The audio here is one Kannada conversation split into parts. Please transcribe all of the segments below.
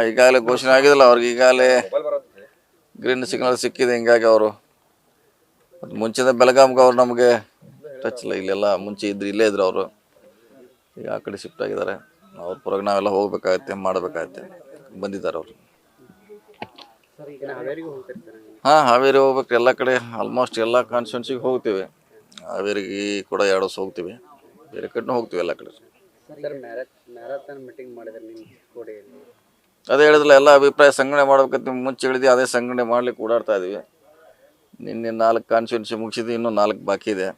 ಈಗಾಗಲೇ ಘೋಷಣೆ ಆಗಿದಲ್ಲ ಅವ್ರಿಗೆ, ಈಗಾಗಲೇ ಗ್ರೀನ್ ಸಿಗ್ನಲ್ ಸಿಕ್ಕಿದೆ. ಹಿಂಗಾಗಿ ಅವರು ಮುಂಚೆದ ಬೆಳಗಾಂಗೆ ಅವ್ರು ನಮಗೆ ಟಚ್ ಇಲ್ಲ, ಇಲ್ಲೆಲ್ಲ ಮುಂಚೆ ಇದ್ರು ಇಲ್ಲೇ ಇದ್ರು ಅವರು, ಈಗ ಆ ಕಡೆ ಶಿಫ್ಟ್ ಆಗಿದ್ದಾರೆ. ಅವ್ರ ಪರವಾಗಿ ನಾವೆಲ್ಲ ಹೋಗ್ಬೇಕಾಗತ್ತೆ, ಮಾಡಬೇಕಾಗತ್ತೆ, ಬಂದಿದ್ದಾರೆ ಅವರು. ಹಾವೇರಿ ಹೋಗ್ಬೇಕು, ಎಲ್ಲ ಕಡೆ ಆಲ್ಮೋಸ್ಟ್ ಎಲ್ಲ ಕಾನ್ಸ್ಟಿಟ್ಯೂನ್ಸಿಗೆ ಹೋಗ್ತೀವಿ. ಹಾವೇರಿಗೆ ಕೂಡ 2 ವರ್ಷ ಹೋಗ್ತೀವಿ, ಬೇರೆ ಕಡೆನೂ ಹೋಗ್ತೀವಿ ಎಲ್ಲ ಕಡೆ. ಅದೇ ಹೇಳಿದ್ರಲ್ಲ, ಎಲ್ಲ ಅಭಿಪ್ರಾಯ ಸಂಗ್ರಹಣೆ ಮಾಡ್ಬೇಕಂತ ನಿಮ್ಗೆ ಮುಂಚೆ ಹೇಳಿದ್ವಿ. ಅದೇ ಸಂಗ್ರಹಣೆ ಮಾಡ್ಲಿಕ್ಕೆ ಓಡಾಡ್ತಾ ಇದೀವಿ. ನಿನ್ನೆ 4 ಕಾನ್ಸ್ಟಿಟ್ಯೂನ್ಸಿ ಮುಗಿಸಿದ್ವಿ, ಇನ್ನೂ 4 ಬಾಕಿ ಇದೆ.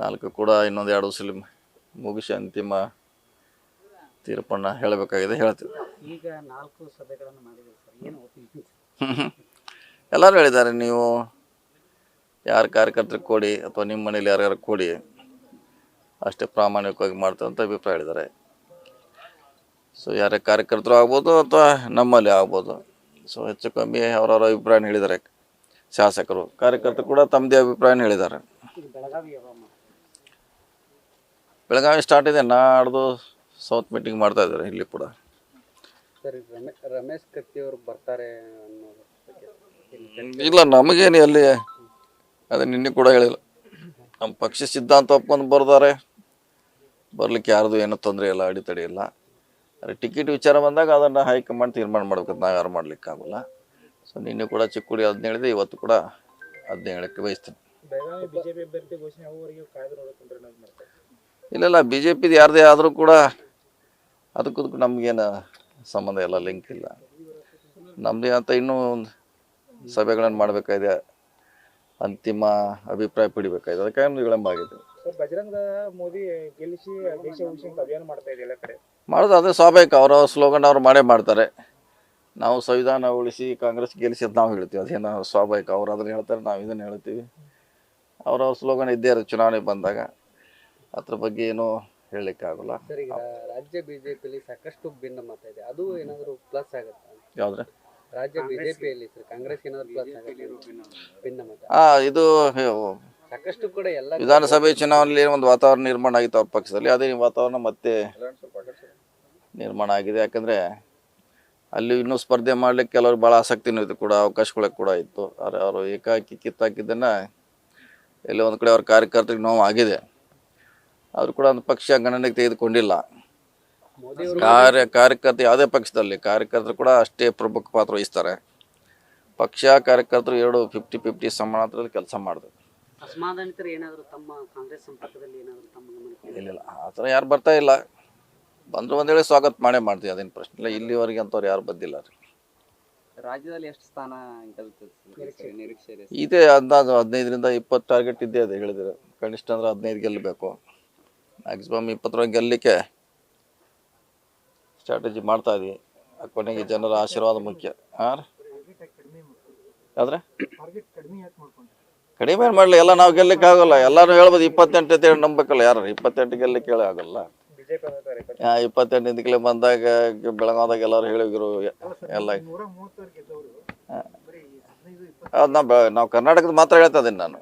4 ಕೂಡ ಇನ್ನೊಂದು 2 ವರ್ಷ ಮುಗಿಸಿ ಅಂತಿಮ ತೀರ್ಪನ್ನು ಹೇಳಬೇಕಾಗಿದೆ, ಹೇಳ್ತೀವಿ. ಈಗ 4 ಸಭೆಗಳನ್ನು ಮಾಡಿದ್ರು ಸರ್, ಏನು ಎಲ್ಲರೂ ಹೇಳಿದ್ದಾರೆ, ನೀವು ಯಾರು ಕಾರ್ಯಕರ್ತರಿಗೆ ಕೊಡಿ ಅಥವಾ ನಿಮ್ಮ ಮನೇಲಿ ಯಾರ್ಯಾರು ಕೊಡಿ, ಅಷ್ಟೇ ಪ್ರಾಮಾಣಿಕವಾಗಿ ಮಾಡ್ತಾರೆ ಅಂತ ಅಭಿಪ್ರಾಯ ಹೇಳಿದ್ದಾರೆ. ಸೊ ಯಾರೇ ಕಾರ್ಯಕರ್ತರು ಆಗ್ಬೋದು ಅಥವಾ ನಮ್ಮಲ್ಲಿ ಆಗ್ಬೋದು. ಸೊ ಹೆಚ್ಚು ಕಮ್ಮಿ ಅವರವರ ಅಭಿಪ್ರಾಯನ ಹೇಳಿದ್ದಾರೆ ಶಾಸಕರು. ಕಾರ್ಯಕರ್ತರು ಕೂಡ ತಮ್ಮದೇ ಅಭಿಪ್ರಾಯನ ಹೇಳಿದ್ದಾರೆ. ಬೆಳಗಾವಿ ಸ್ಟಾರ್ಟ್ ಇದೆ, ನಾಡ್ದು ಸೌತ್ ಮೀಟಿಂಗ್ ಮಾಡ್ತಾ ಇದ್ದಾರೆ ಇಲ್ಲಿ ಕೂಡ. ರಮೇಶ್ ಕತ್ತಿ ಅವರು ಬರ್ತಾರೆ ಇಲ್ಲ, ನಮಗೇನು ಅಲ್ಲಿ ಅದೇ ನಿನ್ನೆ ಕೂಡ ಹೇಳಿಲ್ಲ. ನಮ್ಮ ಪಕ್ಷ ಸಿದ್ಧಾಂತ ಒಪ್ಕೊಂಡು ಬರ್ತಾರೆ, ಬರ್ಲಿಕ್ಕೆ ಯಾರ್ದು ಏನೂ ತೊಂದರೆ ಇಲ್ಲ, ಅಡೆತಡೆ ಇಲ್ಲ. ಅದೇ ಟಿಕೆಟ್ ವಿಚಾರ ಬಂದಾಗ ಅದನ್ನು ಹೈಕಮಾಂಡ್ ತೀರ್ಮಾನ ಮಾಡ್ಬೇಕಂತ ನಾವು ಯಾರು ಮಾಡ್ಲಿಕ್ಕೆ ಆಗೋಲ್ಲ. ಸೊ ನಿನ್ನೆ ಕೂಡ ಚಿಕ್ಕೋಡಿ 15 ಹೇಳಿದೆ, ಇವತ್ತು ಕೂಡ 15 ಹೇಳಕ್ಕೆ ಬಯಸ್ತೀನಿ. ಇಲ್ಲ, BJPದು ಯಾರದೇ ಆದರೂ ಕೂಡ ಅದಕ್ಕೂ ನಮಗೇನು ಸಂಬಂಧ ಇಲ್ಲ, ಲಿಂಕ್ ಇಲ್ಲ. ನಮ್ಮದೇ ಅಂತ ಇನ್ನೂ ಸಭೆಗಳನ್ನು ಮಾಡಬೇಕಾಗಿದೆ, ಅಂತಿಮ ಅಭಿಪ್ರಾಯ ಪಡಿಬೇಕಾಗಿದೆ, ಅದಕ್ಕೆ ವಿಳಂಬ ಆಗಿದೆ. ಬಜರಂಗ ಮೋದಿ ಗೆಲ್ಲಿಸಿ ದೇಶ ಉಳಿಸಿ ಅಭಿಯಾನ ಮಾಡ್ತಾ ಇದೆ ಎಲ್ಲ ಕಡೆ. ಮಾಡೋದು ಅದೇ ಸ್ವಾಭಾವಿಕ, ಅವರ ಸ್ಲೋಗನ್ ಅವ್ರು ಮಾಡೇ ಮಾಡ್ತಾರೆ. ನಾವು ಸಂವಿಧಾನ ಉಳಿಸಿ ಕಾಂಗ್ರೆಸ್ ಗೆಲ್ಲಿಸಿ ಅಂತ ನಾವು ಹೇಳ್ತೀವಿ, ಅದೇನು ಸ್ವಾಭಾವಿಕ. ಅವ್ರು ಅದನ್ನು ಹೇಳ್ತಾರೆ, ನಾವು ಇದನ್ನು ಹೇಳ್ತೀವಿ. ಅವ್ರ ಸ್ಲೋಗನ್ ಇದ್ದೇ ಇರೋದು ಚುನಾವಣೆ ಬಂದಾಗ, ಅದ್ರ ಬಗ್ಗೆ ಏನು ಹೇಳಲಿಕ್ಕೆ ಆಗೋಲ್ಲ. ಸರ್, ಈಗ ರಾಜ್ಯ ಬಿಜೆಪಿಯಲ್ಲಿ ಸಾಕಷ್ಟು ಭಿನ್ನ ಮತ ಇದೆ, ಅದು ಏನಾದರೂ ಪ್ಲಸ್ ಆಗುತ್ತೆ? ಯಾವ್ದ್ರೆ ರಾಜ್ಯ ಬಿಜೆಪಿಯಲ್ಲಿ ಕಾಂಗ್ರೆಸ್ ಏನಾದರೂ ಪ್ಲಸ್ ಆಗುತ್ತೆ ಭಿನ್ನ ಮತ? ಇದು ಸಾಕಷ್ಟು ಕೂಡ ಎಲ್ಲ ವಿಧಾನಸಭೆ ಚುನಾವಣೆಯಲ್ಲಿ ಒಂದು ವಾತಾವರಣ ನಿರ್ಮಾಣ ಆಗಿತ್ತು ಅವ್ರ ಪಕ್ಷದಲ್ಲಿ. ಅದೇ ವಾತಾವರಣ ಮತ್ತೆ ನಿರ್ಮಾಣ ಆಗಿದೆ. ಯಾಕಂದರೆ ಅಲ್ಲಿ ಇನ್ನೂ ಸ್ಪರ್ಧೆ ಮಾಡಲಿಕ್ಕೆ ಕೆಲವರು ಭಾಳ ಆಸಕ್ತಿನೂ ಇತ್ತು ಕೂಡ, ಅವಕಾಶಗಳು ಕೂಡ ಇತ್ತು. ಆದರೆ ಅವರು ಏಕಾಕಿ ಕಿತ್ತಾಕಿದ್ದನ್ನು ಎಲ್ಲೋ ಒಂದು ಕಡೆ ಅವ್ರ ಕಾರ್ಯಕರ್ತರಿಗೆ ನೋವು ಆಗಿದೆ. ಅವರು ಕೂಡ ಒಂದು ಪಕ್ಷ ಗಣನೆಗೆ ತೆಗೆದುಕೊಂಡಿಲ್ಲ. ಕಾರ್ಯಕರ್ತ ಯಾವುದೇ ಪಕ್ಷದಲ್ಲಿ ಕಾರ್ಯಕರ್ತರು ಕೂಡ ಅಷ್ಟೇ ಪ್ರಮುಖ ಪಾತ್ರ ವಹಿಸ್ತಾರೆ. ಪಕ್ಷ ಕಾರ್ಯಕರ್ತರು 2 50-50 ಸಮಾನತೆಯಲ್ಲಿ ಕೆಲಸ ಮಾಡಿದ್ರು. ಅಸಮಾಧಾನಿತರು ಏನಾದರೂ ತಮ್ಮ ಕಾಂಗ್ರೆಸ್ ಸಂಪರ್ಕದಲ್ಲಿ ಏನಾದರೂ ತಮ್ಮ ಗಮನಕ್ಕೆ? ಇಲ್ಲ, ಆ ಥರ ಯಾರು ಬರ್ತಾ ಇಲ್ಲ. ಬಂದರು ಒಂದೇಳಿ ಸ್ವಾಗತ ಮಾಡೇ ಮಾಡ್ತೀವಿ, ಅದೇನು ಪ್ರಶ್ನೆ ಇಲ್ಲ. ಇಲ್ಲಿವರೆಗೆ ಅಂಥವ್ರು ಯಾರು ಬಂದಿಲ್ಲ ರೀ. ರಾಜ್ಯದಲ್ಲಿ ಎಷ್ಟು ಸ್ಥಾನ ನಿರೀಕ್ಷೆ ಇದೆ? ಅಂದಾಜು 15ರಿಂದ 20 ಟಾರ್ಗೆಟ್ ಇದ್ದೇ ಇದೆ ಹೇಳಿದ್ರೆ. ಕನಿಷ್ಠ ಅಂದ್ರೆ 15 ಗೆಲ್ಲಬೇಕು, ಮ್ಯಾಕ್ಸಿಮಮ್ 20 ಗೆಲ್ಲಲಿಕ್ಕೆ ಸ್ಟ್ರಾಟಜಿ ಮಾಡ್ತಾ ಇದೀವಿ. ಕೊನೆಗೆ ಜನರ ಆಶೀರ್ವಾದ ಮುಖ್ಯ. ಆದ್ರೆ ಕಡಿಮೆ ಏನು ಮಾಡಲಿ, ಎಲ್ಲ ನಾವು ಗೆಲ್ಲಕ್ಕೆ ಆಗೋಲ್ಲ. ಎಲ್ಲರೂ ಹೇಳ್ಬೋದು 28 ಅಂತ ಹೇಳಿ ನಂಬಬೇಕಲ್ಲ, ಯಾರು 28 ಗೆಲ್ಲಕ್ಕೆ ಹೇಳಿ ಆಗೋಲ್ಲ. 28 ಬಂದಾಗ ಬೆಳಗಾವದಾಗ ಎಲ್ಲರೂ ಹೇಳಿದ್ರು ಎಲ್ಲ. ನಾವು ಕರ್ನಾಟಕದ ಮಾತ್ರ ಹೇಳ್ತಾ ಇದ್ದೀನಿ ನಾನು.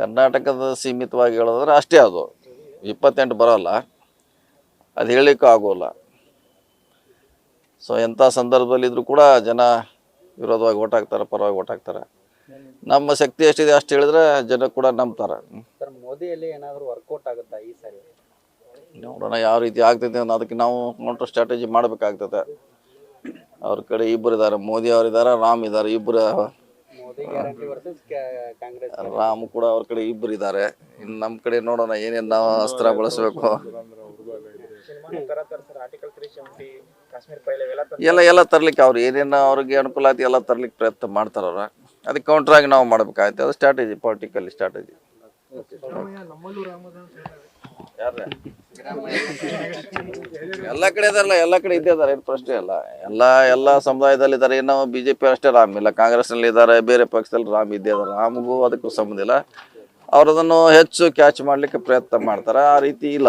ಕರ್ನಾಟಕದ ಸೀಮಿತವಾಗಿ ಹೇಳೋದ್ರೆ ಅಷ್ಟೇ, ಅದು 28 ಬರೋಲ್ಲ, ಅದು ಹೇಳಲಿಕ್ಕೂ ಆಗೋಲ್ಲ. ಸೊ ಎಂಥ ಸಂದರ್ಭದಲ್ಲಿ ಇದ್ರೂ ಕೂಡ ಜನ ವಿರೋಧವಾಗಿ ಓಟ್ ಹಾಕ್ತಾರೆ, ಪರವಾಗಿ ಓಟ್ ಹಾಕ್ತಾರೆ. ನಮ್ಮ ಶಕ್ತಿ ಎಷ್ಟಿದೆ ಅಷ್ಟು ಹೇಳಿದ್ರೆ ಜನ ಕೂಡ ನಂಬ್ತಾರೆ. ಮೋದಿಯಲ್ಲಿ ಏನಾದರೂ ವರ್ಕೌಟ್ ಆಗುತ್ತಾ ಈ ಸಾರಿ? ನೋಡೋಣ ಯಾವ ರೀತಿ ಆಗ್ತೈತೆ ಅನ್ನೋ, ಅದಕ್ಕೆ ನಾವು ಕೌಂಟರ್ ಸ್ಟ್ರಾಟಜಿ ಮಾಡಬೇಕಾಗ್ತದೆ. ಅವ್ರ ಕಡೆ 2 ಇದ್ದಾರೆ, ಮೋದಿ ಅವರಿದ್ದಾರೆ, ರಾಮ್ ಇದ್ದಾರೆ, 2 ರಾಮ್ ಕೂಡ ಅವ್ರ ಕಡೆ 2 ಇದ್ದಾರೆ. ಇನ್ನು ನಮ್ಮ ಕಡೆ ನೋಡೋಣ ಏನೇನು ನಾವು ಅಸ್ತ್ರ ಬಳಸಬೇಕು. ಎಲ್ಲ ತರ್ಲಿಕ್ಕೆ ಅವ್ರು ಏನೇನು ಅವ್ರಿಗೆ ಅನುಕೂಲ ಆಯ್ತು ಎಲ್ಲ ತರ್ಲಿಕ್ಕೆ ಪ್ರಯತ್ನ ಮಾಡ್ತಾರ ಅವ್ರ. ಅದಕ್ಕೆ ಕೌಂಟ್ರಾಗಿ ನಾವು ಮಾಡ್ಬೇಕಾಯ್ತು, ಅದು ಸ್ಟ್ರಾಟಜಿ, ಪೊಲಿಟಿಕಲ್ ಸ್ಟ್ರಾಟಜಿ. ಎಲ್ಲ ಕಡೆ ಇದಾರಲ್ಲ, ಎಲ್ಲ ಕಡೆ ಇದ್ದೇ ಇದಾರೆ, ಏನು ಪ್ರಶ್ನೆ ಇಲ್ಲ. ಎಲ್ಲ ಸಮುದಾಯದಲ್ಲಿ ಇದ್ದಾರೆ. ಏನೋ BJP ಅಷ್ಟೇ ರಾಮ್ ಇಲ್ಲ, ಕಾಂಗ್ರೆಸ್ನಲ್ಲಿ ಇದ್ದಾರೆ, ಬೇರೆ ಪಕ್ಷದಲ್ಲಿ ರಾಮ್ ಇದ್ದೇ ಇದ್ದಾರೆ. ರಾಮ್ಗೂ ಅದಕ್ಕೂ ಸಂಬಂಧ ಇಲ್ಲ. ಅವ್ರು ಅದನ್ನು ಹೆಚ್ಚು ಕ್ಯಾಚ್ ಮಾಡಲಿಕ್ಕೆ ಪ್ರಯತ್ನ ಮಾಡ್ತಾರೆ. ಆ ರೀತಿ ಇಲ್ಲ,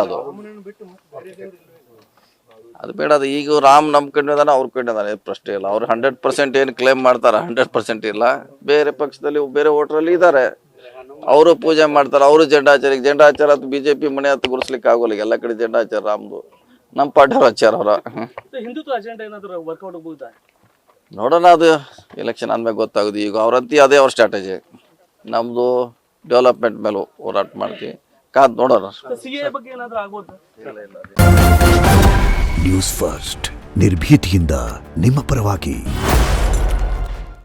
ಅದು ಬೇಡ. ಅದು ಈಗ ರಾಮ್ ನಂಬ್ಕೊಂಡಿದ್ದಾನೆ, ಅವ್ರ ಕೊಂಡಿದ್ದಾನೆ, ಪ್ರಶ್ನೆ ಇಲ್ಲ. ಅವ್ರು 100% ಏನು ಕ್ಲೇಮ್ ಮಾಡ್ತಾರೆ, 100% ಇಲ್ಲ. ಬೇರೆ ಪಕ್ಷದಲ್ಲಿ ಬೇರೆ ವೋಟ್ರಲ್ಲಿ ಇದ್ದಾರೆ, ಅವರು ಪೂಜೆ ಮಾಡ್ತಾರೆ, ಅವರು ಜೆಂಡಾಚಾರ. BJP ಮನೆ ಹತ್ತು ಗುಡಿಸ್ಲಿಕ್ಕೆ ಆಗೋಲ್ಲ, ಎಲ್ಲ ಕಡೆ ಜೆಂಡಾಚಾರ ರಾಮ್ದು. ನಮ್ಮ ಪಾರ್ಟಿಯವ್ರು ಹಚ್ಚಾರ ಅವ್ರ ಹಿಂದುತ್ವ ಅಜೆಂಡಾ ಏನಾದ್ರು ವರ್ಕೌಟ್ ಆಗ್ಬೋದಾ? ನೋಡೋಣ, ಅದು ಎಲೆಕ್ಷನ್ ಆದ್ಮೇಲೆ ಗೊತ್ತಾಗೋದು. ಈಗ ಅವ್ರಂತಿ ಅದೇ ಅವ್ರ ಸ್ಟ್ರಾಟಜಿ. ನಮ್ಮದು ಡೆವಲಪ್ಮೆಂಟ್ ಮೇಲೆ ಹೋರಾಟ ಮಾಡ್ತೀವಿ, ಕಾದ್ ನೋಡೋಣ. ಸಿಎ ಬಗ್ಗೆ ಏನಾದ್ರು ಆಗ್ಬೋದಾ? ನ್ಯೂಸ್ ಫಸ್ಟ್ ನಿರ್ಭೀತಿಯಿಂದ ನಿಮ್ಮ ಪರವಾಗಿ.